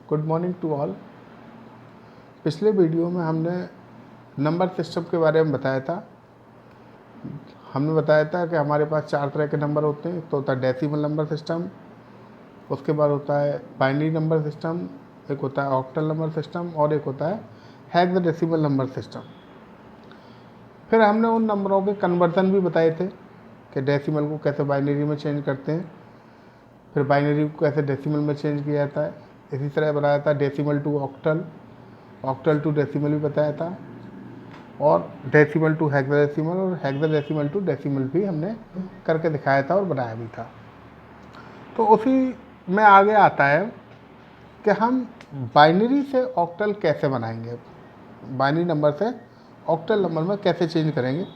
Good morning to all. पिछले video में हमने नंबर सिस्टम के बारे में बताया था। हमने बताया था कि हमारे पास 4 तरह के नंबर होते हैं। एक तो होता है डेसिमल नंबर सिस्टम, उसके बाद होता है बाइनरी नंबर सिस्टम, एक होता है ऑक्टल नंबर सिस्टम और एक होता है हेक्साडेसिमल नंबर सिस्टम। फिर हमने उन नंबरों के कन्वर्जन भी बताए थे कि डेसिमल को कैसे बाइनरी में चेंज करते हैं, फिर बाइनरी को कैसे डेसिमल में चेंज किया जाता है। इसी तरह बताया था decimal to octal, octal to decimal भी बताया था, और डेसिमल टू हेक्साडेसिमल और हेक्साडेसिमल टू डेसिमल भी हमने करके दिखाया था और बनाया भी था। तो उसी में आगे आता है कि हम बाइनरी से ऑक्टल कैसे बनाएंगे, बाइनरी नंबर से ऑक्टल नंबर में कैसे चेंज करेंगे।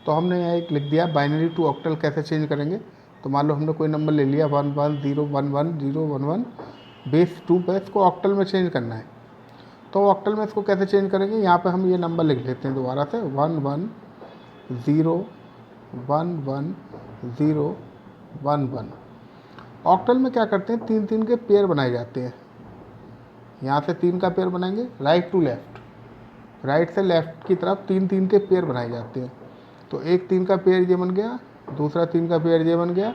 तो हमने यहाँ एक लिख दिया बाइनरी टू ऑक्टल कैसे चेंज करेंगे। तो मान लो हमने कोई नंबर ले लिया 11011011 बेस 2 पे, इसको ऑक्टल में चेंज करना है। तो ऑक्टल में इसको कैसे चेंज करेंगे, यहाँ पे हम ये नंबर लिख लेते हैं दोबारा से 11011011। ऑक्टल में क्या करते हैं, 3 के पेयर बनाए जाते हैं। यहाँ से 3 का पेयर बनाएंगे राइट टू लेफ्ट, राइट से लेफ्ट की तरफ 3 के पेयर बनाए जाते हैं। तो एक 3 का पेयर ये बन गया, दूसरा 3 का पेयर ये बन गया,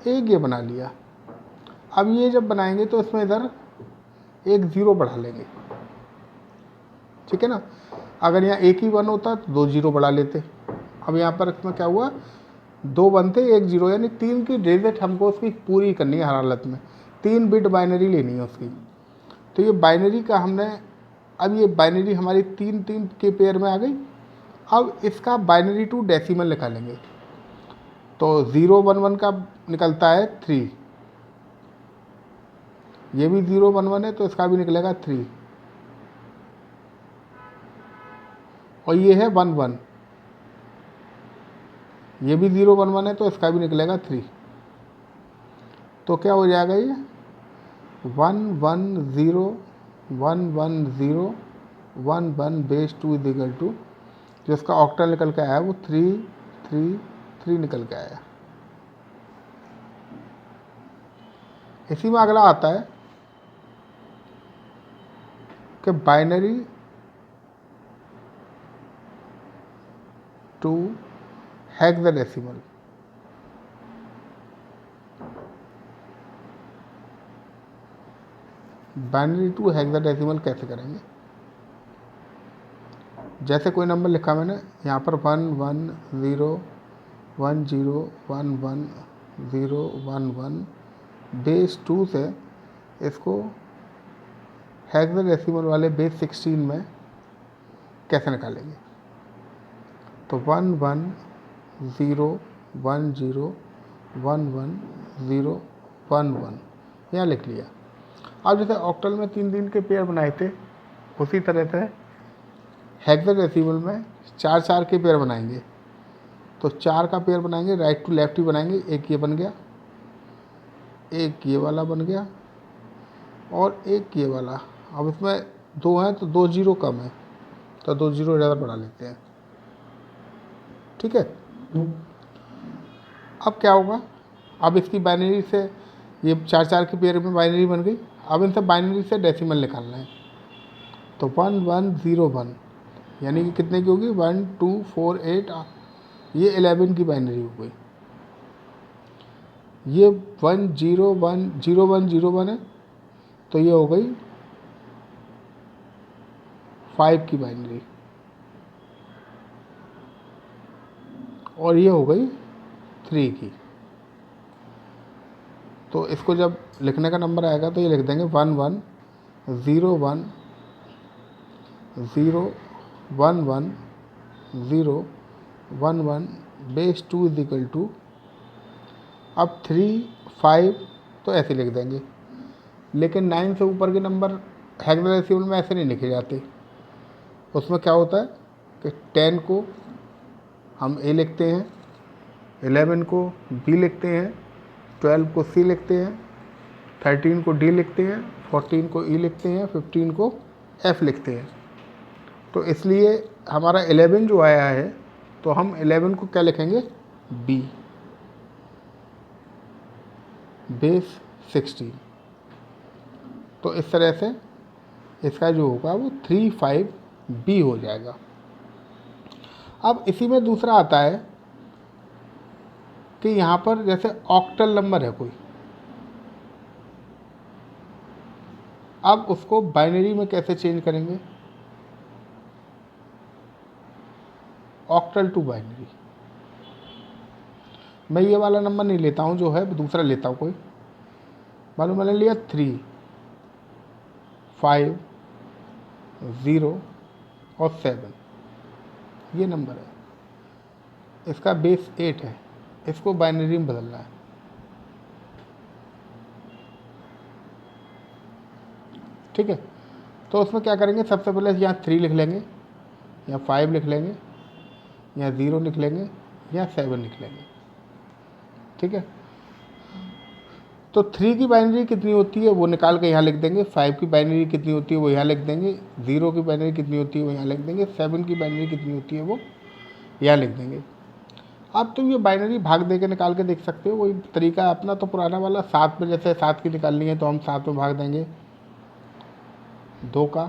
एक ये बना लिया। अब ये जब बनाएंगे तो इसमें इधर एक 0 बढ़ा लेंगे, ठीक है ना। अगर यहाँ एक ही 1 होता तो 2 0 बढ़ा लेते। अब यहाँ पर इसमें क्या हुआ, 2 बनते 1 0, यानी 3 की डिजिट हमको उसकी पूरी करनी है हर हालत में, 3 बिट बाइनरी लेनी है उसकी। तो ये बाइनरी का हमने, अब ये बाइनरी हमारी 3 के पेयर में आ गई। अब इसका बाइनरी टू डेसिमल निकालेंगे। तो 0 1 1 का निकलता है 3, ये भी 0 1 1 है तो इसका भी निकलेगा 3, और ये है 1 1, ये भी 0 1 1 है तो इसका भी निकलेगा 3। तो क्या हो जाएगा, ये 1 1 0 1 1 0 1 1 बेस 2 इज इक्वल टू, जो इसका ऑक्टल निकल के आया वो 3 3 3 निकल के आया। इसी में अगला आता है कि binary to hexadecimal. Binary to hexadecimal कैसे करेंगे, जैसे कोई नंबर लिखा मैंने यहाँ पर 1 1 0 1 0 1 1 0 1 1 बेस 2 से इसको हेक्साडेसिमल वाले बेस 16 में कैसे निकालेंगे। तो 1 1 0 1 0 1 1 0 1 1 यहाँ लिख लिया। अब जैसे ऑक्टल में 3 के पेयर बनाए थे, उसी तरह से हेक्साडेसिमल में 4 के पेयर बनाएंगे। तो 4 का पेयर बनाएंगे राइट टू लेफ्ट ही बनाएंगे। एक ये बन गया, एक ये वाला बन गया, और एक ये वाला। अब इसमें 2 हैं तो 2 0 कम है, तो 2 0 ज़्यादा बढ़ा लेते हैं, ठीक है। अब क्या होगा, अब इसकी बाइनरी से ये 4 के पेयर में बाइनरी बन गई। अब इनसे बाइनरी से डेसिमल निकालना है। तो 1 1 0 1 यानी कि कितने की होगी, 1 2 4 8, ये 11 की बाइनरी हो गई। ये 1 0 1 0 1 0 1 है तो ये हो गई 5 की बाइनरी, और ये हो गई 3 की। तो इसको जब लिखने का नंबर आएगा तो ये लिख देंगे 1 1 0 1 0 1 1 0 1 1 बेस 2 इज इक्वल टू, अब 3 5 तो ऐसे लिख देंगे। लेकिन 9 से ऊपर के नंबर हेक्साडेसिमल में ऐसे नहीं लिखे जाते। उसमें क्या होता है कि 10 को हम ए लिखते हैं, 11 को बी लिखते हैं, 12 को सी लिखते हैं, 13 को डी लिखते हैं, 14 को ई लिखते हैं, 15 को एफ लिखते हैं। तो इसलिए हमारा 11 जो आया है तो हम 11 को क्या लिखेंगे, बी बेस 16। तो इस तरह से इसका जो होगा वो 35B हो जाएगा। अब इसी में दूसरा आता है कि यहाँ पर जैसे ऑक्टल नंबर है कोई, अब उसको बाइनरी में कैसे चेंज करेंगे? Octal to binary. मैं ये वाला नंबर नहीं लेता हूँ जो है, दूसरा लेता हूँ कोई। मालूम मैंने लिया 3, 5, 0 और 7, ये नंबर है, इसका बेस 8 है, इसको बाइनरी में बदलना है। ठीक है, तो उसमें क्या करेंगे, सबसे पहले यहाँ 3 लिख लेंगे, या 5 लिख लेंगे, या 0 लिख लेंगे, या 7 लिख लेंगे। ठीक है, तो 3 की बाइनरी कितनी होती है वो निकाल के यहाँ लिख देंगे, 5 की बाइनरी कितनी होती है वो यहाँ लिख देंगे, 0 की बाइनरी कितनी होती है वो यहाँ लिख देंगे, 7 की बाइनरी कितनी होती है वो यहाँ लिख देंगे। अब तुम ये बाइनरी भाग दे के निकाल के देख सकते हो, वही तरीका है अपना तो पुराना वाला। 7 में जैसे 7 की निकालनी है तो हम 7 में भाग देंगे 2 का,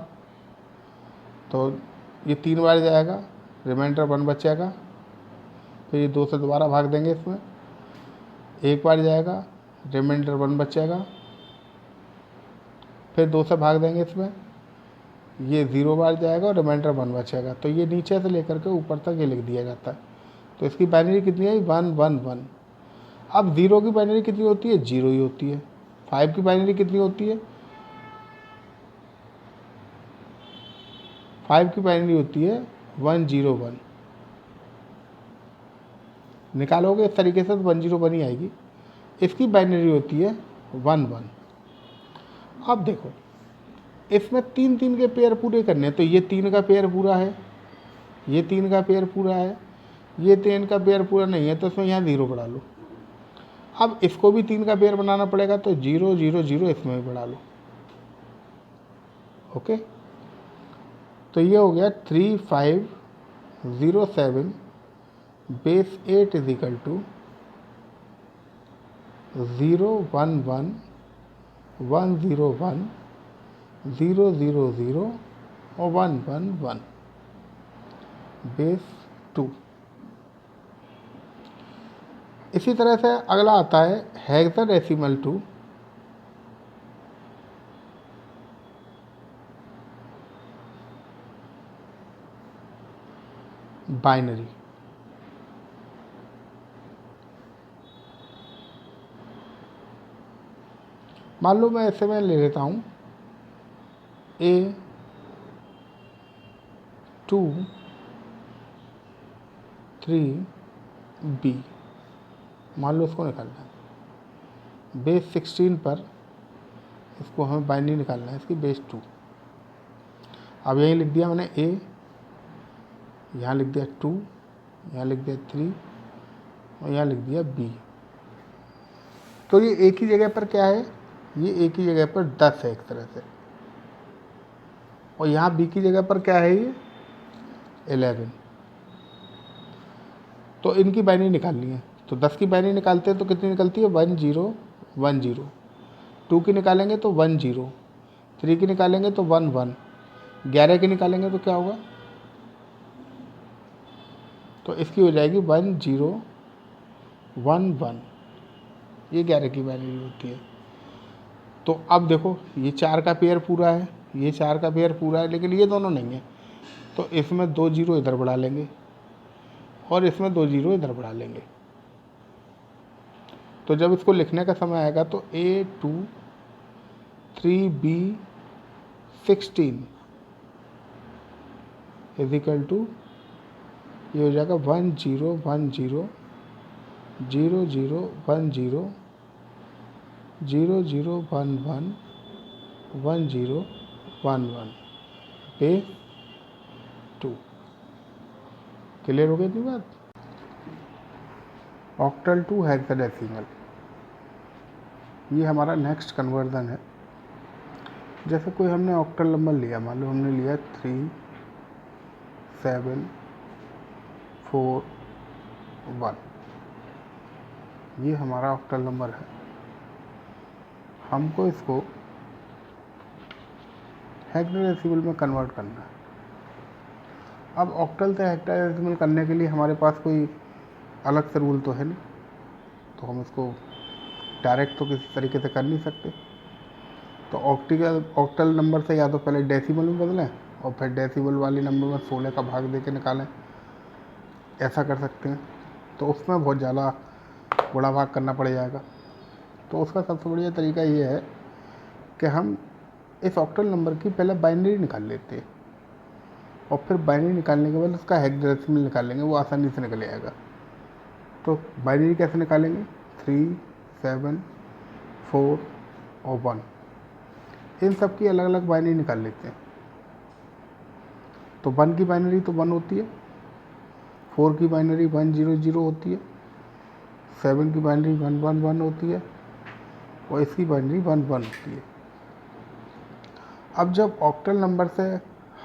तो ये 3 बार जाएगा, रिमाइंडर 1 बचेगा। फिर ये 2 से दोबारा भाग देंगे, इसमें 1 बार जाएगा, रिमाइंडर 1 बचेगा। फिर 2 से भाग देंगे, इसमें ये 0 बार जाएगा और रिमाइंडर 1 बचेगा। तो ये नीचे से लेकर के ऊपर तक ये लिख दिया जाता है। तो इसकी बाइनरी कितनी आई? 1 1 1। अब 0 की बाइनरी कितनी होती है? 0 ही होती है। 5 की बाइनरी कितनी होती है? 5 की बाइनरी होती है 101। निकालोगे इस तरीके से तो 101 ही आएगी। इसकी बाइनरी होती है 11। अब देखो, इसमें 3 3 के पेयर पूरे करने हैं, तो ये 3 का पेयर पूरा है, ये 3 का पेयर पूरा है, ये 3 का पेयर पूरा नहीं है, तो इसमें यहाँ 0 बढ़ा लो। अब इसको भी 3 का पेयर बनाना पड़ेगा, तो 0 0 0 इसमें भी बढ़ा लो। ओके, तो ये हो गया 3507 बेस 8 इज इक्वल टू 0 1 1 1 0 1 0 0 0 और 1 1 1 बेस 2। इसी तरह से अगला आता है हेक्साडेसिमल टू बाइनरी। मान लो मैं ऐसे में ले लेता हूँ A 2 3 B, मान लो इसको निकालना है। बेस 16 पर इसको हमें बाइनरी निकालना है, इसकी बेस 2। अब यहीं लिख दिया मैंने A, यहाँ लिख दिया 2, यहाँ लिख दिया 3 और यहाँ लिख दिया B। तो ये एक ही जगह पर क्या है? ये एक ही जगह पर 10 है एक तरह से, और यहाँ B की जगह पर क्या है? ये 11। तो इनकी बाइनरी निकालनी है, तो 10 की बाइनरी निकालते हैं तो कितनी निकलती है? 1 0 1 0। 2 की निकालेंगे तो 1 0, 3 की निकालेंगे तो 1 1, 11 की निकालेंगे तो क्या होगा? तो इसकी हो जाएगी 1 0 1 1। ये 11 की बाइनरी होती है। तो अब देखो, ये 4 का पेयर पूरा है, ये 4 का पेयर पूरा है, लेकिन ये दोनों नहीं है, तो इसमें 2 0 इधर बढ़ा लेंगे और इसमें 2 0 इधर बढ़ा लेंगे। तो जब इसको लिखने का समय आएगा तो A 2 3 B 16 is equal to, ये हो जाएगा 1 0 1 0 0 0 1 0 0 0 1 1 1 0 1 1 बेस 2। क्लियर हो गई इतनी बात? ऑक्टल टू हेक्साडेसिमल, ये हमारा नेक्स्ट कन्वर्जन है। जैसे कोई हमने ऑक्टल नंबर लिया, मान लो हमने लिया 3 7 4 1, ये हमारा ऑक्टल नंबर है। हमको इसको हेक्साडेसिमल में कन्वर्ट करना है। अब ऑक्टल से हेक्साडेसिमल करने के लिए हमारे पास कोई अलग से रूल तो है नहीं, तो हम इसको डायरेक्ट तो किसी तरीके से कर नहीं सकते। तो ऑक्टल नंबर से या तो पहले डेसिमल में बदलें और फिर डेसिमल वाले नंबर में 16 का भाग दे के निकालें, ऐसा कर सकते हैं। तो उसमें बहुत ज़्यादा बड़ा भाग करना पड़ जाएगा। तो उसका सबसे बढ़िया तरीका ये है कि हम इस ऑक्टल नंबर की पहले बाइनरी निकाल लेते हैं और फिर बाइनरी निकालने के बाद उसका हेक्साडेसिमल निकाल लेंगे, वो आसानी से निकल जाएगा। तो बाइनरी कैसे निकालेंगे? 3, 7, 4 और 1, इन सब की अलग अलग बाइनरी निकाल लेते हैं। तो 1 की बाइनरी तो 1 होती है, 4 की बाइनरी 1 0 0 होती है, 7 की बाइनरी 1 1 1 होती है और इसकी बाइनरी 1 1 होती है। अब जब ऑक्टल नंबर से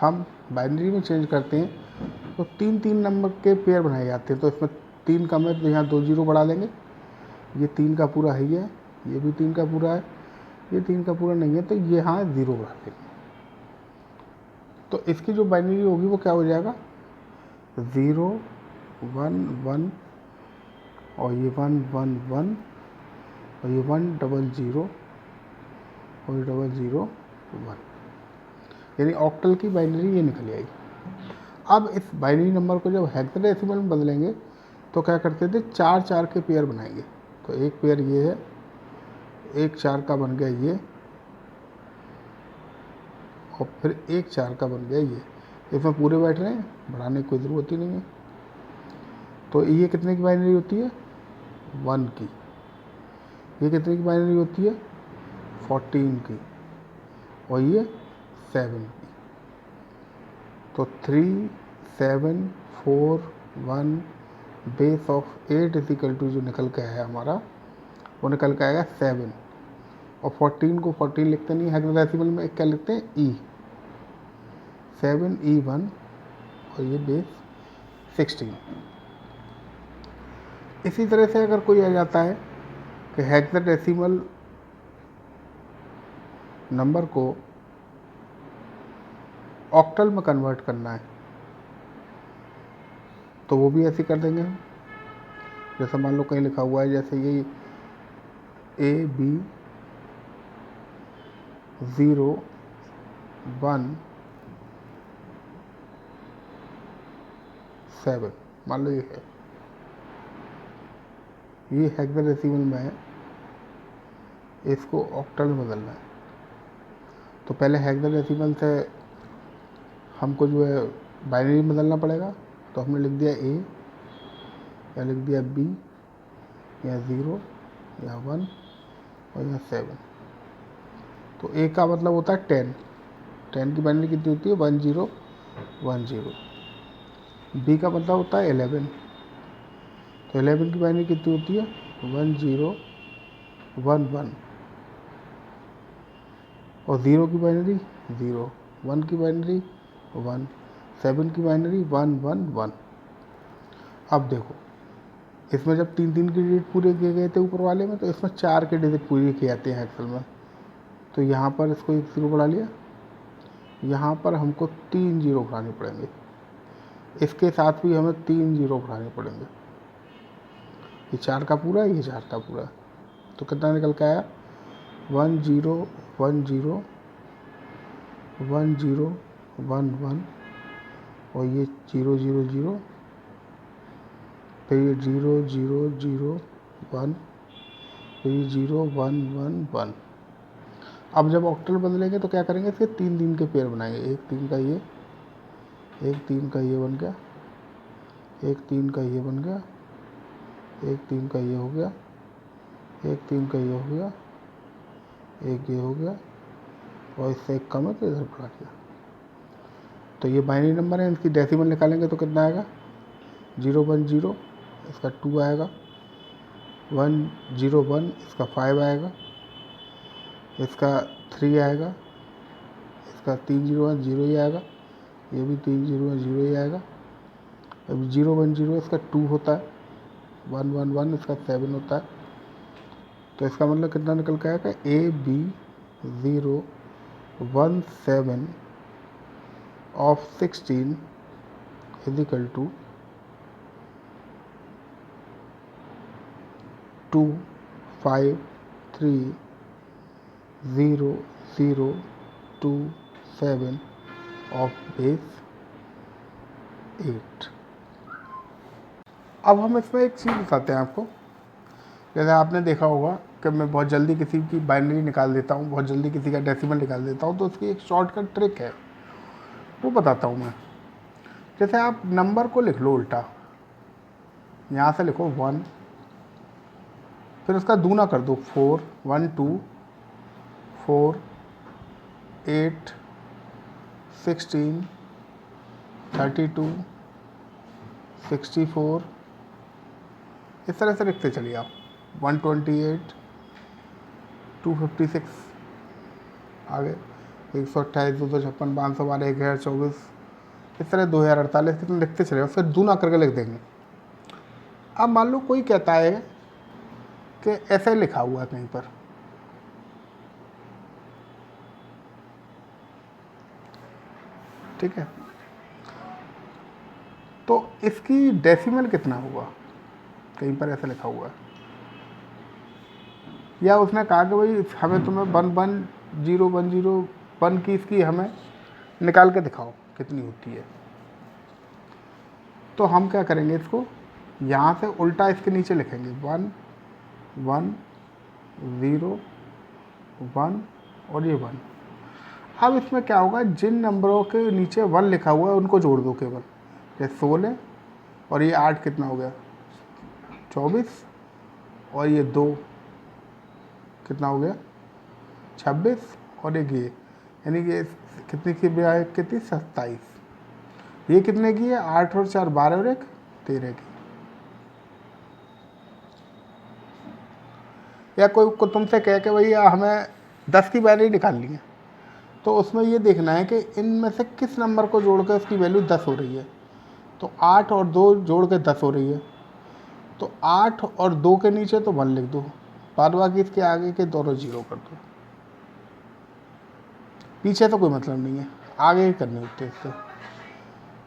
हम बाइनरी में चेंज करते हैं तो 3 3 नंबर के पेयर बनाए जाते हैं। तो इसमें 3 कम है तो यहाँ 2 0 बढ़ा लेंगे, ये 3 का पूरा है, ये भी 3 का पूरा है, ये 3 का पूरा नहीं है तो ये यहाँ 0 बढ़ा देंगे। तो इसकी जो बाइनरी होगी वो क्या हो जाएगा? 0 1 1 और ये 1 1 1 और ये 1 0 0 और ये 0 0 1, यानी ऑक्टल की बाइनरी ये निकल आएगी। अब इस बाइनरी नंबर को जब हेक्साडेसिमल में बदलेंगे तो क्या करते थे? 4 4 के पेयर बनाएंगे। तो एक पेयर ये है, एक 4 का बन गया ये, और फिर एक 4 का बन गया ये। इसमें पूरे बैठ रहे हैं, बढ़ाने की कोई ज़रूरत ही नहीं है। तो ये कितने की बाइनरी होती है? 1 की। ये कितने की बाइनरी होती है? 14 की। और ये 7 की। तो 3 7 4 1 बेस ऑफ 8 इजिकल टू जो निकल के आया हमारा, वो निकल के आएगा 7। और 14 को 14 लिखते नहीं, हेक्साडेसिमल में क्या लिखते हैं? ई। 7 E 1 और ये बेस 16। इसी तरह से अगर कोई आ जाता है कि हेक्साडेसिमल नंबर को ऑक्टल में कन्वर्ट करना है तो वो भी ऐसे कर देंगे हम। जैसे मान लो कहीं लिखा हुआ है, जैसे ये AB 0 1 7, मान लो ये है, ये हेक्साडेसिमल में है, इसको ऑक्टल में बदलना है। तो पहले हेक्साडेसिमल से हमको जो है बाइनरी में बदलना पड़ेगा। तो हमने लिख दिया A या लिख दिया B या 0 या 1 और या 7। तो A का मतलब होता है 10, 10 की बाइनरी कितनी होती है? 1 0 1 0। B का मतलब होता है 11, तो 11 की बाइनरी कितनी होती है? 1 0 1 1। और 0 की बाइनरी 0, 1 की बाइनरी 1, 7 की बाइनरी 1 1 1। अब देखो, इसमें जब 3 3 के डिजिट पूरे किए गए थे ऊपर वाले में, तो इसमें 4 के डिजिट पूरे किए जाते हैं एक्सेल में। तो यहाँ पर इसको 1 0 बढ़ा लिया, यहाँ पर हमको 3 0 बढ़ाने पड़ेंगे, इसके साथ भी हमें 3 0 बढ़ाने पड़ेंगे। ये 4 का पूरा, ये 4 का पूरा, तो कितना निकल के आया? 1 0 1 0 1 0 1 1 और ये 0 0 0, फिर ये 0 0 0 1, फिर ये 0 1 1 1। अब जब ऑक्टल बदलेंगे तो क्या करेंगे? इसके 3 3 के पेयर बनाएंगे। एक 3 का ये, एक 3 का ये बन गया, एक 3 का ये बन गया, एक 3 का ये हो गया, एक 3 का ये हो गया, एक ये हो गया, और इससे एक कम है तो इधर बढ़ा दिया। तो ये बाइनरी नंबर है, इसकी डेसिमल निकालेंगे तो कितना आएगा? 0 1 0, इसका 2 आएगा, 1 0 1, इसका 5 आएगा, इसका 3 आएगा, इसका 3 0 1 0 ही आएगा, ये भी 3 0 1 0 ही आएगा। अब 0 1 0 इसका 2 होता है, 1 1 1 इसका 7 होता है। तो इसका मतलब कितना निकल के आएगा? A B 0 17 of 16 is equal to 2 5 3 0 0 2 7 of base 8। अब हम इसमें एक चीज़ बताते हैं आपको। जैसे आपने देखा होगा कि मैं बहुत जल्दी किसी की बाइनरी निकाल देता हूँ, बहुत जल्दी किसी का डेसिमल निकाल देता हूँ, तो उसकी एक शॉर्टकट ट्रिक है, वो बताता हूँ मैं। जैसे आप नंबर को लिख लो उल्टा, यहाँ से लिखो 1, फिर उसका दूना कर दो 4 1 2 4 8 16 32 64, इस तरह से लिखते चलिए आप। 128 256 आगे 128 256 512 1024, इस तरह 2048 कितने लिखते चले, फिर दूना करके लिख देंगे। अब मान लो कोई कहता है कि ऐसे लिखा हुआ है कहीं पर, ठीक है, तो इसकी डेसिमल कितना होगा, कहीं पर ऐसा लिखा हुआ है, या उसने कहा कि भाई हमें तुम्हें 1 की इसकी हमें निकाल के दिखाओ कितनी होती है। तो हम क्या करेंगे, इसको यहाँ से उल्टा इसके नीचे लिखेंगे 1 1 0 1 और ये 1। अब इसमें क्या होगा, जिन नंबरों के नीचे 1 लिखा हुआ है उनको जोड़ दो केवल। जैसे 16 और ये 8 कितना हो गया 24, और ये 2 कितना हो गया 26, और एक ये, यानी कि कितनी की बजाय कितनी 27। ये कितने की है 8 और 4 12 और 1 13 की। या कोई को तुमसे कह के भैया हमें 10 की वैल्यू निकालनी है, तो उसमें ये देखना है कि इनमें से किस नंबर को जोड़ कर उसकी वैल्यू 10 हो रही है। तो 8 और 2 जोड़ के 10 हो रही है, तो 8 और 2 के नीचे तो 1 लिख दो, बाद बाकी इसके आगे के दोनों 0 कर दो। पीछे तो कोई मतलब नहीं है, आगे ही करने होते इससे।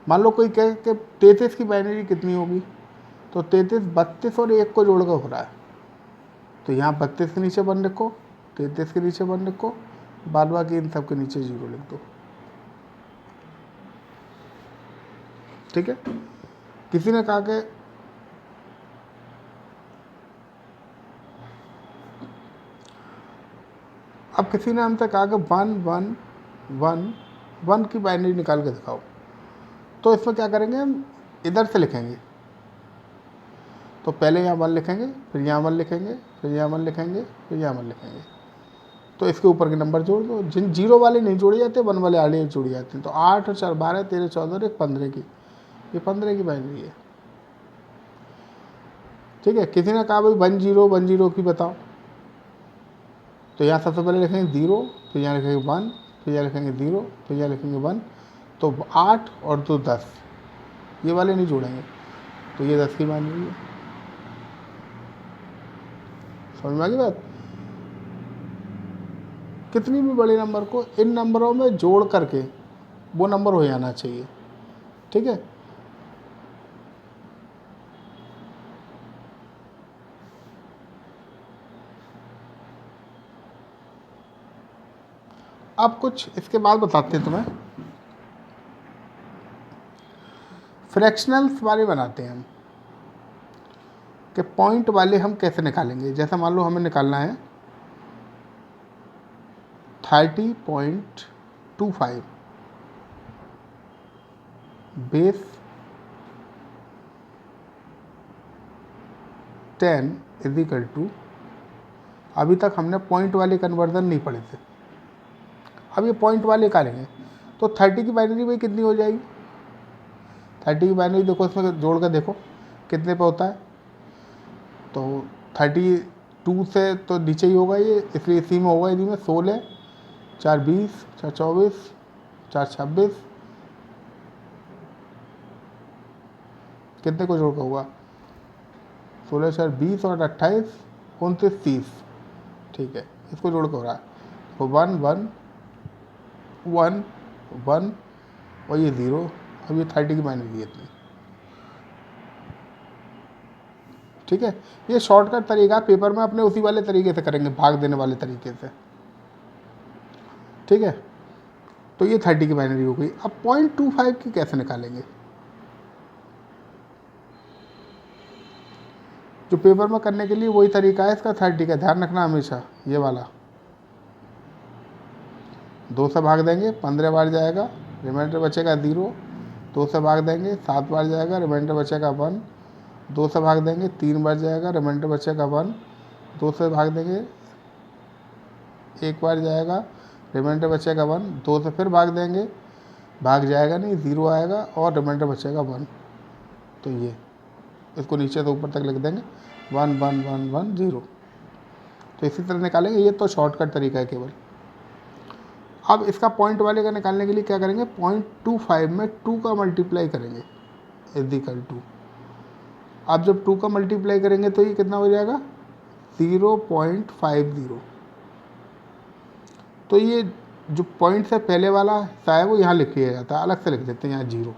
मान लो कोई कहे कि 33 की बाइनरी कितनी होगी, तो 33 32 और 1 को जोड़कर हो रहा है, तो यहाँ 32 के नीचे 1 लिखो, 33 के नीचे 1 लिखो, बाद बाकी इन सब के नीचे 0 लिख दो, ठीक है। किसी ने कहा कि अब किसी ने हमसे कहा कि 1 1 1 1 की बाइनरी निकाल के दिखाओ, तो इसमें क्या करेंगे, हम इधर से लिखेंगे। तो पहले यहाँ 1 लिखेंगे, फिर यहाँ 1 लिखेंगे, फिर यहाँ 1 लिखेंगे, फिर यहाँ 1 लिखेंगे, तो इसके ऊपर के नंबर जोड़ दो। जिन 0 वाले नहीं जोड़े जाते, 1 वाले आड़े जोड़े जाते हैं। तो 8 और 4 12 13 14 और 1 15 की, ये 15 की बाइनरी है, ठीक है। किसी ने कहा भाई 1 0 की बताओ, तो यहाँ सबसे पहले लिखेंगे 0, फिर यहाँ लिखेंगे 1, फिर यहाँ लिखेंगे 0, फिर यहाँ लिखेंगे 1। तो 8 और 2 10, ये वाले नहीं जोड़ेंगे, तो ये 10 की बाइनरी है। समझ में आ गई बात। कितनी भी बड़े नंबर को इन नंबरों में जोड़ करके वो नंबर हो जाना चाहिए, ठीक है। अब कुछ इसके बाद बताते हैं तुम्हें, फ्रैक्शनल्स वाले बनाते हैं हम, कि पॉइंट वाले हम कैसे निकालेंगे। जैसे मान लो हमें निकालना है 30.25 बेस 10 इज इक्वल टू, अभी तक हमने पॉइंट वाले कन्वर्जन नहीं पढ़े थे, अब ये पॉइंट वाले करेंगे। तो 30 की बाइनरी भाई कितनी हो जाएगी, 30 की बाइनरी देखो, इसमें जोड़ कर देखो कितने पे होता है। तो 32 से तो नीचे ही होगा ये, इसलिए इसी में होगा। इसी में 16 4 20 4 24 4 26, कितने को जोड़ कर होगा 16 4 20 और 28 29 30, ठीक है, इसको जोड़ कर हो रहा है। तो 1 1 1 1 और ये 0, अब ये 30 की बाइनरी है इतनी। ठीक है, ये शॉर्टकट तरीका पेपर में अपने उसी वाले तरीके से करेंगे, भाग देने वाले तरीके से। ठीक है, तो ये 30 की बाइनरी हो गई। अब 0.25 की कैसे निकालेंगे? जो पेपर में करने के लिए वही तरीका है इसका 30 का, ध्यान रखना हमेशा ये वाला। 2 से भाग देंगे 15 बार जाएगा, रिमाइंडर बचेगा 0। 2 से भाग देंगे 7 बार जाएगा, रिमाइंडर बचेगा 1। 2 से भाग देंगे 3 बार जाएगा, रिमाइंडर बचेगा 1। 2 से भाग देंगे 1 बार जाएगा, रिमाइंडर बचेगा 1। 2 से फिर भाग देंगे, भाग जाएगा नहीं, 0 आएगा और रिमाइंडर बचेगा 1। तो ये इसको नीचे से ऊपर तक लिख देंगे 1 1 1 1 0। तो इसी तरह निकालेंगे, ये तो शॉर्टकट तरीका है केवल। अब इसका पॉइंट वाले का निकालने के लिए क्या करेंगे? 0.25 में 2 का मल्टीप्लाई करेंगे इक्वल टू। अब जब 2 का मल्टीप्लाई करेंगे तो ये कितना हो जाएगा? 0.50। तो ये जो पॉइंट से पहले वाला हिस्सा है वो यहाँ लिख लिया जाता है, अलग से लिख देते हैं यहाँ 0।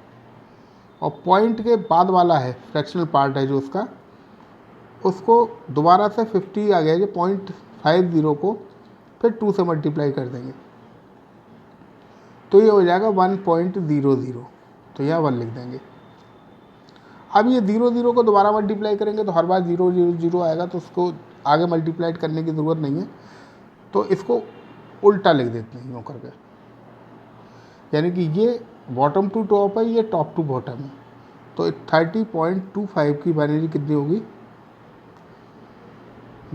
और पॉइंट के बाद वाला है फ्रैक्शनल पार्ट है जो उसका, उसको दोबारा से 50 आ गया जो 0.50 को फिर 2 से मल्टीप्लाई कर देंगे, तो ये हो जाएगा 1.00। तो यहाँ 1 लिख देंगे। अब ये 0 को दोबारा मल्टीप्लाई करेंगे तो हर बार 0 0 0 आएगा, तो उसको आगे मल्टीप्लाई करने की ज़रूरत नहीं है, तो इसको उल्टा लिख देते हैं यूँ करके। यानी कि ये बॉटम टू टॉप है, ये टॉप टू बॉटम है। तो 30.25 की बाइनरी कितनी होगी?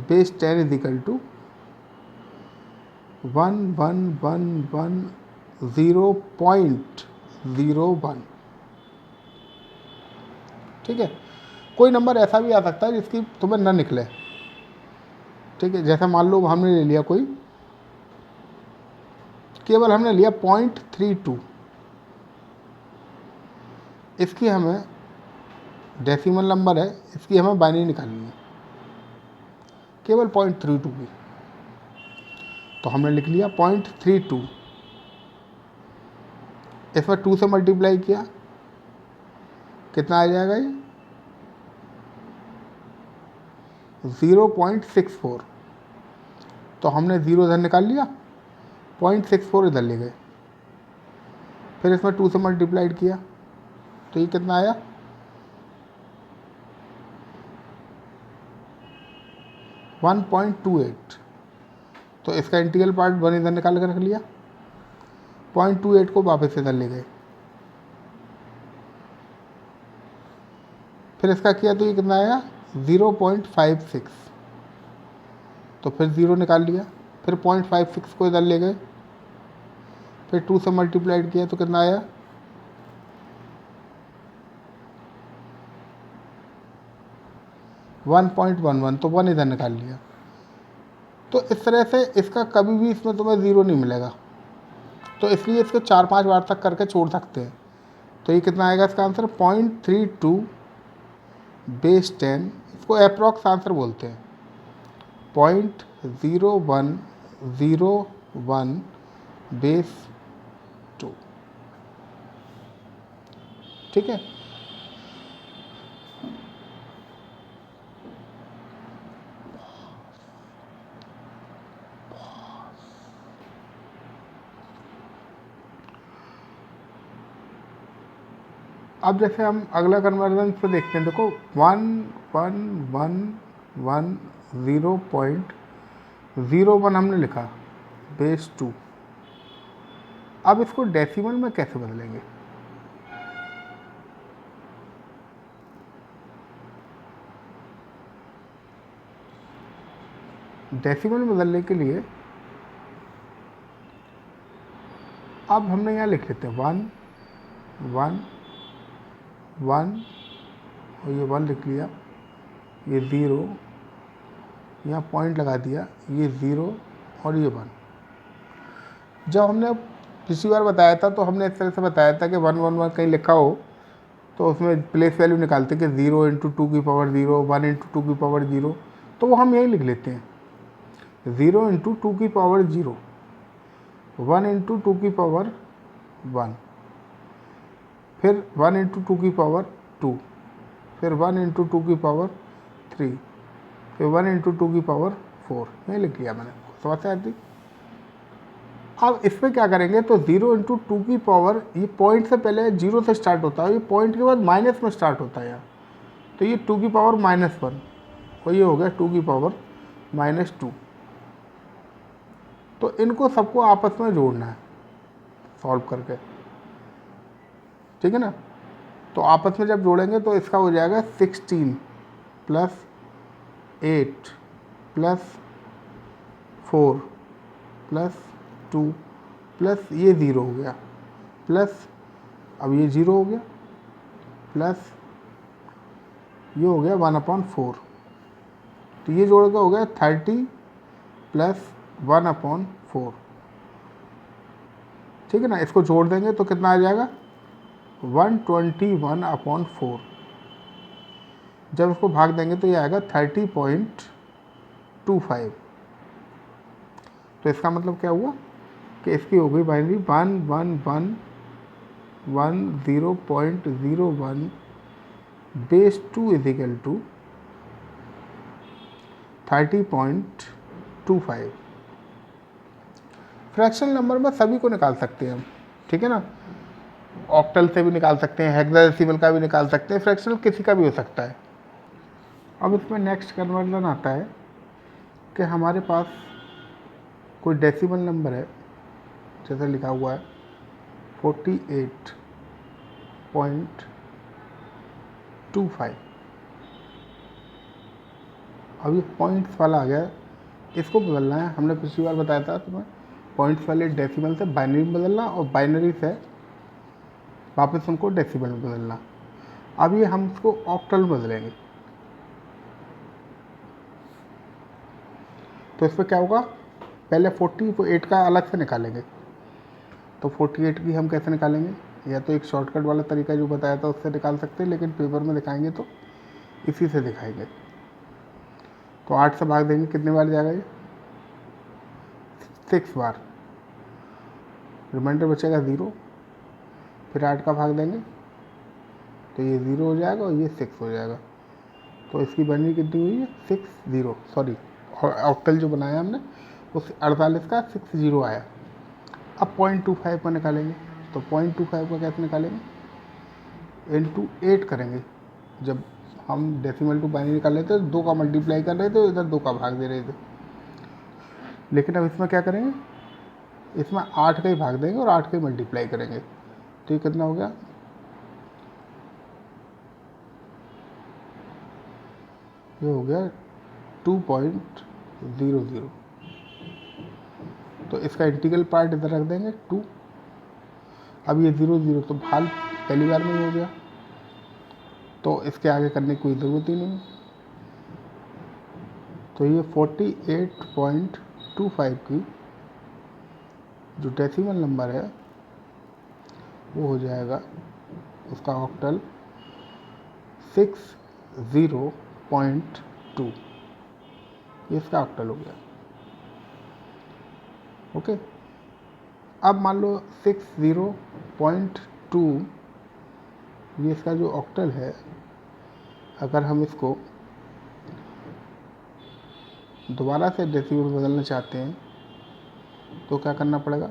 Base 10 equal to 1110.01। ठीक है, कोई नंबर ऐसा भी आ सकता है जिसकी तुम्हें न निकले। ठीक है, जैसा मान लो हमने ले लिया कोई, केवल हमने लिया 0.32, इसकी हमें डेसिमल नंबर है, इसकी हमें बाइनरी निकालनी है केवल 0.32 की। तो हमने लिख लिया 0.32, इसमें 2 से मल्टीप्लाई किया, कितना आ जाएगा ये? 0.64। तो हमने 0 इधर निकाल लिया, 0.64 इधर ले गए, फिर इसमें 2 से मल्टीप्लाइड किया, तो ये कितना आया? 1.28। तो इसका इंटीग्रल पार्ट 1 इधर निकाल कर रख लिया, 0.28 को वापस इधर ले गए, फिर इसका किया तो ये कितना आया? 0.56। तो फिर 0 निकाल लिया, फिर 0.56 को इधर ले गए, फिर 2 से मल्टीप्लाइड किया तो कितना आया? 1.11। तो 1 इधर निकाल लिया। तो इस तरह से इसका कभी भी इसमें तुम्हें 0 नहीं मिलेगा, तो इसलिए इसको 4-5 बार तक करके छोड़ सकते हैं। तो ये कितना आएगा इसका आंसर? 0.32 बेस 10, इसको अप्रॉक्स आंसर बोलते हैं, 0.0101 बेस 2। ठीक है, अब जैसे हम अगला कन्वर्जन पे देखते हैं, देखो 1110.01 हमने लिखा बेस 2। अब इसको डेसिमल में कैसे बदलेंगे? डेसिमल में बदलने के लिए अब हमने यहाँ लिख लेते हैं 1 1 1 और ये 1 लिख लिया, ये 0, यहाँ पॉइंट लगा दिया, ये 0 और ये 1। जब हमने पिछली बार बताया था तो हमने इस तरह से बताया था कि 1 1 1 कहीं लिखा हो तो उसमें प्लेस वैल्यू निकालते कि 0 × 2 की पावर 0, 1 × 2 की पावर 0, तो वो हम यही लिख लेते हैं 0 × 2 की पावर 0। 1 इंटू टू की पावर 1, फिर 1 इंटू टू की पावर 2, फिर 1 इंटू टू की पावर 3, फिर 1 इंटू टू की पावर 4। ये लिख लिया मैंने, समझ आती। अब इसमें क्या करेंगे, तो 0 इंटू टू की पावर, ये पॉइंट से पहले 0 से स्टार्ट होता है, ये पॉइंट के बाद माइनस में स्टार्ट होता है यहाँ, तो ये 2 की पावर -1, और ये हो गया 2 की पावर -2। तो इनको सबको आपस में जोड़ना है सॉल्व करके, ठीक है ना। तो आपस में जब जोड़ेंगे तो इसका हो जाएगा 16 प्लस 8 प्लस 4 प्लस 2 प्लस ये 0 हो गया, प्लस अब ये 0 हो गया, प्लस ये हो गया 1/4। तो ये जोड़ के हो गया 30 प्लस 1/4, ठीक है ना। इसको जोड़ देंगे तो कितना आ जाएगा, 121/4। जब इसको भाग देंगे तो ये आएगा 30.25। तो इसका मतलब क्या हुआ कि इसकी हो गई binary 11110.01 base 2 is equal to 30.25। Fractional number में सभी को निकाल सकते हैं हम, ठीक है ना। ऑक्टल से भी निकाल सकते हैं, हेक्साडेसिमल का भी निकाल सकते हैं, फ्रैक्शनल किसी का भी हो सकता है। अब इसमें नेक्स्ट कन्वर्जन आता है कि हमारे पास कोई डेसिमल नंबर है, जैसे लिखा हुआ है 48.25। अब ये पॉइंट्स वाला आ गया, इसको बदलना है। हमने पिछली बार बताया था तुम्हें, पॉइंट्स वाले डेसिमल से बाइनरी में बदलना और बाइनरी से वापस उनको डेसिमल में बदलना। अब ये हम इसको ऑक्टल में बदलेंगे, तो इसमें क्या होगा, पहले 48 का अलग से निकालेंगे। तो 48 की हम कैसे निकालेंगे, या तो एक शॉर्टकट वाला तरीका जो बताया था उससे निकाल सकते हैं, लेकिन पेपर में दिखाएंगे तो इसी से दिखाएंगे। तो 8 से भाग देंगे, कितने बार जाएगा ये, 6 बार। रिमाइंडर बचेगा 0, फिर 8 का भाग देंगे तो ये 0 हो जाएगा और ये 6 हो जाएगा। तो इसकी बाइनरी कितनी हुई है, 60, सॉरी ऑक्टल जो बनाया हमने उस 48 का 60 आया। अब 0.25 का निकालेंगे, तो 0.25 का कैसे निकालेंगे, इंटू 8 करेंगे। जब हम डेसिमल टू बाइनरी निकाल लेते तो 2 का मल्टीप्लाई कर रहे थे, इधर 2 का भाग दे रहे थे। लेकिन अब इसमें क्या करेंगे, इसमें 8 का ही भाग देंगे और 8 का ही मल्टीप्लाई करेंगे। तो ये कितना हो गया, ये हो गया 2.00। तो इसका इंटीग्रल पार्ट इधर रख देंगे 2। अब ये 0 तो भाग पहली बार में ही हो गया, तो इसके आगे करने की कोई ज़रूरत ही नहीं। तो ये 48.25 की जो डेसिमल नंबर है वो हो जाएगा उसका ऑक्टल 60.2। ये इसका ऑक्टल हो गया, ओके। अब मान लो 60.2 ये इसका जो ऑक्टल है, अगर हम इसको दोबारा से डेसिमल बदलना चाहते हैं तो क्या करना पड़ेगा,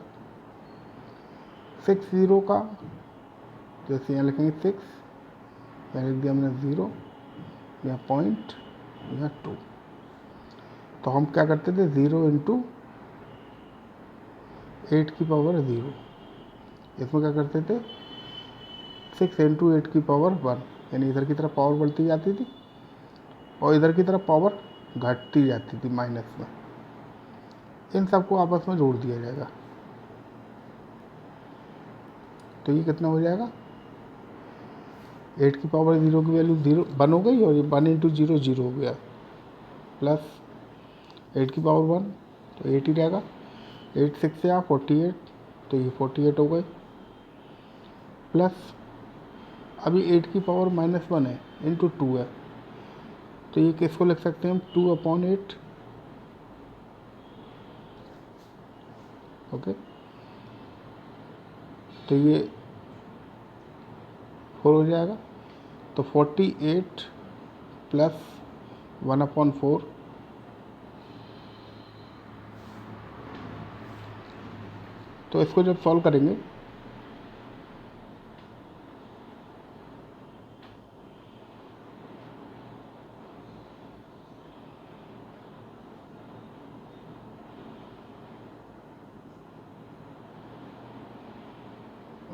60 का जैसे यहाँ लिखेंगे 6, यहाँ लिख दिया हमने 0, यहाँ पॉइंट, यहाँ 2। तो हम क्या करते थे, 0 इंटू 8 की पावर 0। इसमें क्या करते थे, 6 इंटू 8 की पावर 1, यानी इधर की तरफ पावर बढ़ती जाती थी और इधर की तरफ पावर घटती जाती थी माइनस में। इन सबको आपस में जोड़ दिया जाएगा, तो ये कितना हो जाएगा, 8 की पावर 0 की वैल्यू 1 हो गई और ये 1 इंटू 0 0 हो गया, प्लस 8 की पावर 1 तो 8 ही रहेगा, 8 6 से 48 तो ये 48 हो गए, प्लस अभी 8 की पावर -1 है इंटू 2 है, तो ये किसको लिख सकते हैं हम, 2/8, ओके। तो ये 4 हो जाएगा। तो 48 प्लस 1/4, तो इसको जब सॉल्व करेंगे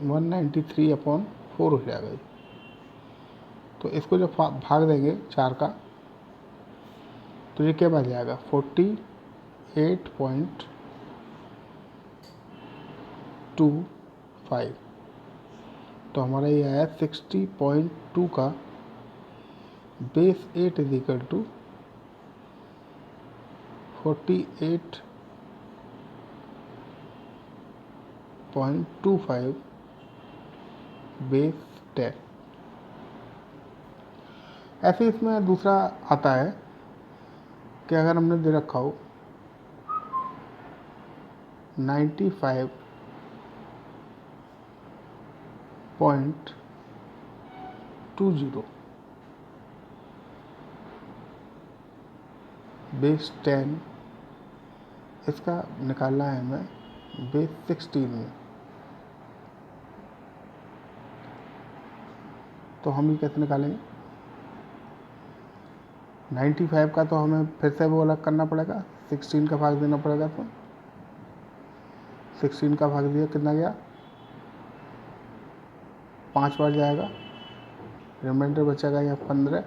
193/4 हो जाएगा ये। तो इसको जब भाग देंगे 4 का, तो ये क्या बच जाएगा 48.25। तो हमारा ये आया 60.2 का base 8 is equal to 48.25 base 10। ऐसे ही इसमें दूसरा आता है कि अगर हमने दे रखा हो 95.20 बेस 10, इसका निकालना है हमें बेस 16 में। तो हम ये कैसे निकालेंगे? 95 का तो हमें फिर से वो अलग करना पड़ेगा, 16 का भाग देना पड़ेगा। तो 16 का भाग दिया कितना गया? 5 बार जाएगा, रिमाइंडर बचेगा यहाँ 15।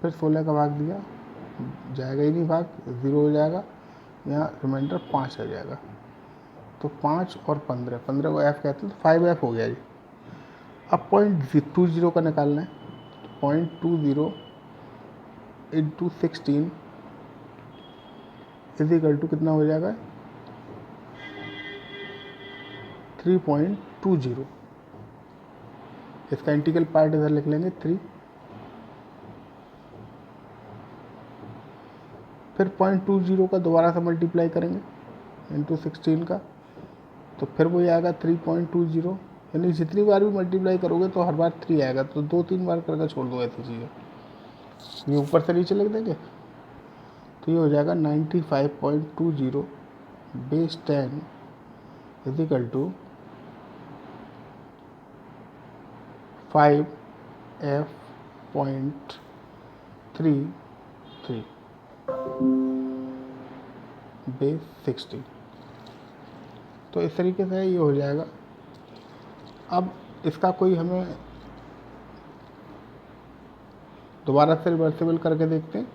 फिर 16 का भाग दिया, जाएगा ही नहीं भाग, 0 हो जाएगा, यहाँ रिमाइंडर 5 आ जाएगा। तो 5 और 15 को F कहते हैं, तो 5F हो गया जी। अब 0.20 का निकालना है। 0.20 इंटू 16 इज इक्वल टू कितना हो जाएगा? 3.20। इसका इंटीग्रल पार्ट इधर लिख लेंगे 3। फिर 0.20 का दोबारा से मल्टीप्लाई करेंगे इंटू 16 का, तो फिर वही आएगा 3.20। यानी जितनी बार भी मल्टीप्लाई करोगे तो हर बार 3 आएगा। तो 2-3 बार करके छोड़ दो ऐसी चीज़ें। ये ऊपर से नीचे लिख देंगे, तो ये हो जाएगा 95.20 base 10 is equal to 5F.33 base 60। तो इस तरीके से ये हो जाएगा। अब इसका कोई हमें दोबारा से रिवर्सिबल करके देखते हैं।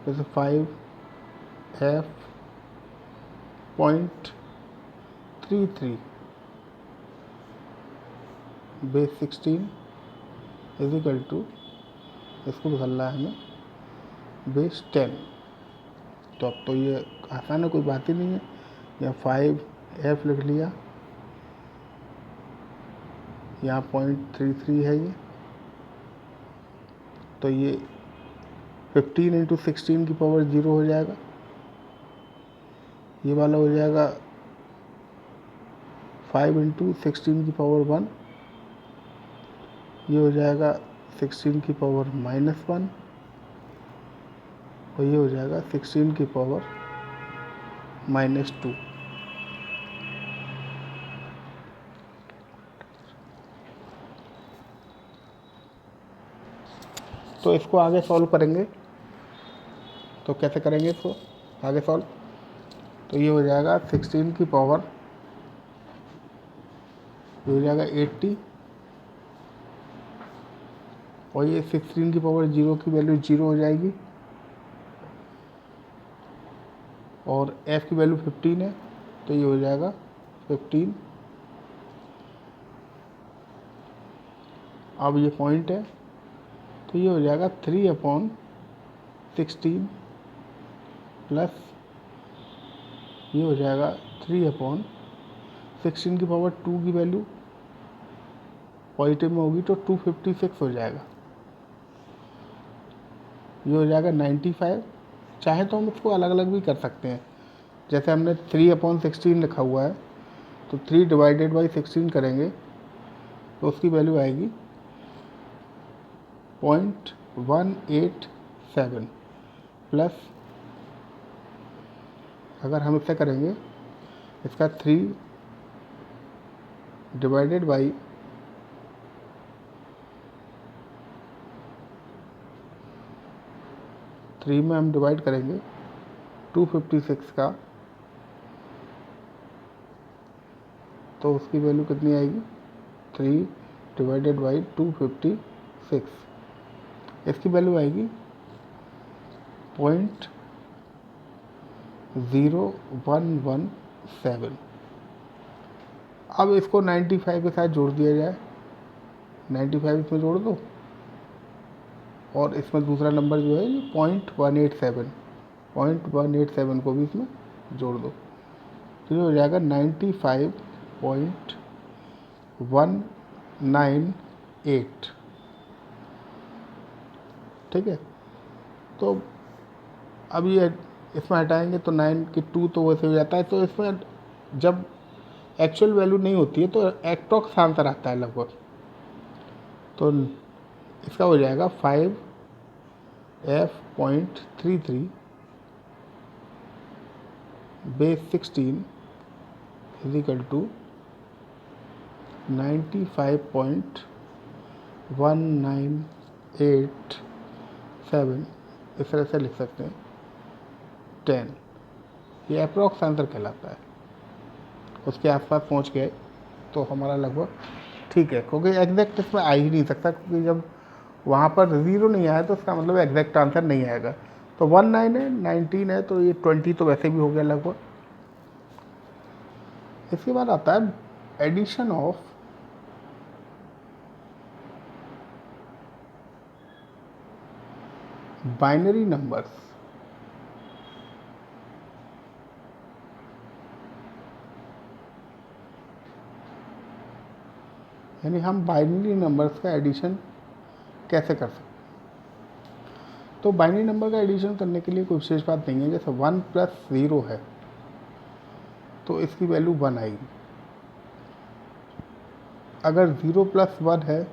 जैसे 5F.33 base 16 is equal to, इसको बदलना है हमें बेस 10। तो अब तो ये आसान है, कोई बात ही नहीं है। यहाँ 5F लिख लिया, यहाँ 0.33 है ये। तो ये 15 इंटू 16 की पावर 0 हो जाएगा। ये वाला हो जाएगा 5 इंटू 16 की पावर 1। ये हो जाएगा 16 की पावर -1। और ये हो जाएगा 16 की पावर -2। तो इसको आगे सॉल्व करेंगे। तो कैसे करेंगे इसको आगे सॉल्व? तो ये हो जाएगा 16 की पावर, ये हो जाएगा 80। और ये 16 की पावर 0 की वैल्यू 0 हो जाएगी। और F की वैल्यू 15 है, तो ये हो जाएगा 15। अब ये पॉइंट है, तो ये हो जाएगा 3/16 प्लस ये हो जाएगा 3/16 की पावर 2 की वैल्यू पॉजिटिव में होगी तो 256 हो जाएगा। ये हो जाएगा 95। चाहे तो हम इसको अलग अलग भी कर सकते हैं। जैसे हमने 3/16 लिखा हुआ है, तो 3 डिवाइडेड बाई 16 करेंगे तो उसकी वैल्यू आएगी 0.187 प्लस, अगर हम इससे करेंगे इसका 3 डिवाइडेड बाई 3 में हम डिवाइड करेंगे 256 का, तो उसकी वैल्यू कितनी आएगी 3 डिवाइडेड बाई 256, इसकी वैल्यू आएगी 0.0117। अब इसको 95 के साथ जोड़ दिया जाए, 95 इसमें जोड़ दो और इसमें दूसरा नंबर जो है ये 0.187 को भी इसमें जोड़ दो, तो ये हो जाएगा 95.198। ठीक है, तो अब ये इसमें हटाएंगे तो 9 की 2 तो वैसे हो जाता है, तो इसमें जब एक्चुअल वैल्यू नहीं होती है तो एप्रॉक्स आंसर आता है लगभग, तो इसका हो जाएगा 5f.33 बेस 16 इजिकल टू 95.1987, इस तरह से लिख सकते हैं 10। ये अप्रॉक्स आंसर कहलाता है, उसके आसपास पहुंच गए तो हमारा लगभग ठीक है, क्योंकि एग्जैक्ट इसमें आ ही नहीं सकता, क्योंकि जब वहाँ पर 0 नहीं आया तो उसका मतलब एग्जैक्ट आंसर नहीं आएगा। तो 19 है, 19 है, तो ये 20 तो वैसे भी हो गया लगभग। इसके बाद आता है एडिशन ऑफ बाइनरी नंबर्स। यानी हम बाइनरी नंबर्स का एडिशन कैसे कर सकते हैं। तो बाइनरी नंबर का एडिशन करने के लिए कोई विशेष बात नहीं है, जैसे 1 + 0 है तो इसकी वैल्यू 1 आएगी। अगर 0 + 1 है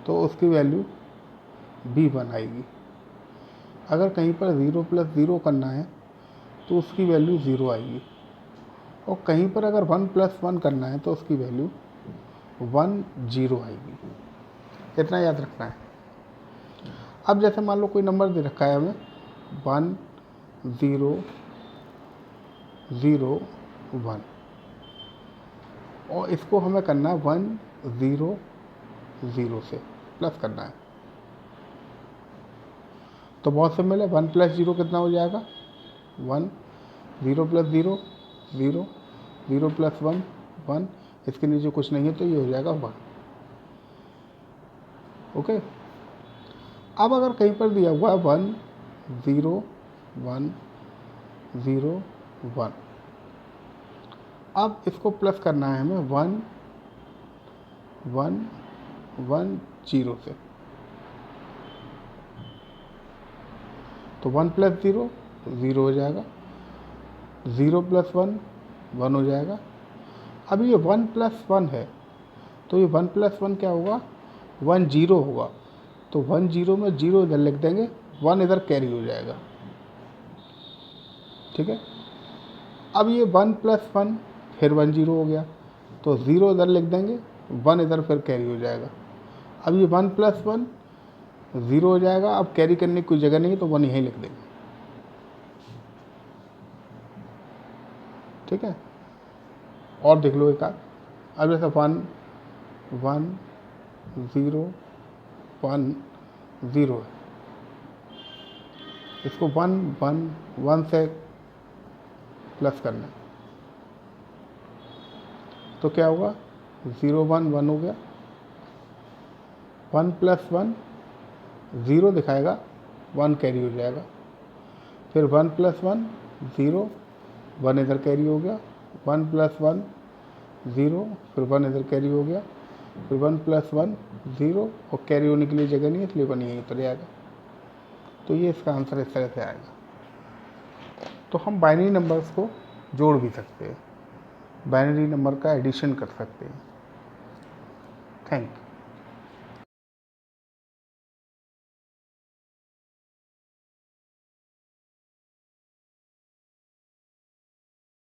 तो उसकी वैल्यू भी 1 आएगी। अगर कहीं पर 0 + 0 करना है तो उसकी वैल्यू 0 आएगी, और कहीं पर अगर 1 + 1 करना है तो उसकी वैल्यू 1 0 आएगी। इतना याद रखना है। अब जैसे मान लो कोई नंबर दे रखा है हमें 1 0 0 1, और इसको हमें करना है 1 0 0 से प्लस करना है, तो बहुत सिंपल है। 1 + 0 कितना हो जाएगा 1, 0 + 0 0, 0 + 1 1, इसके नीचे कुछ नहीं है तो ये हो जाएगा 1। ओके, अब अगर कहीं पर दिया हुआ है 1 0 1 0 1, अब इसको प्लस करना है हमें 1 1 1 0 से, तो 1 + 0 0 हो जाएगा, 0 + 1 1 हो जाएगा। अब ये 1 + 1 है तो ये 1 + 1 क्या होगा 1 0 होगा, तो 1 0 में 0 इधर लिख देंगे, 1 इधर कैरी हो जाएगा। ठीक है, अब ये 1 + 1 फिर 1 0 हो गया, तो 0 इधर लिख देंगे, 1 इधर फिर कैरी हो जाएगा। अब ये 1 + 1 0 हो जाएगा, अब कैरी करने की कोई जगह नहीं है तो 1 यहीं लिख देंगे। ठीक है, और देख लो एक आध। अब जैसे 1 1 0 1 0 है, इसको 1 1 1 से प्लस करना है, तो क्या होगा 0 1 1 हो गया, 1 + 1 0 दिखाएगा, 1 कैरी हो जाएगा, फिर 1 + 1 0 1 इधर कैरी हो गया, 1 + 1 0 फिर 1 इधर कैरी हो गया, फिर 1 + 1 0, और कैरी होने के लिए जगह नहीं है इसलिए 1 यहीं उतर जाएगा। तो ये इसका आंसर इस तरह से आएगा। तो हम बाइनरी नंबर्स को जोड़ भी सकते हैं। बाइनरी नंबर का एडिशन कर सकते हैं। Thank you.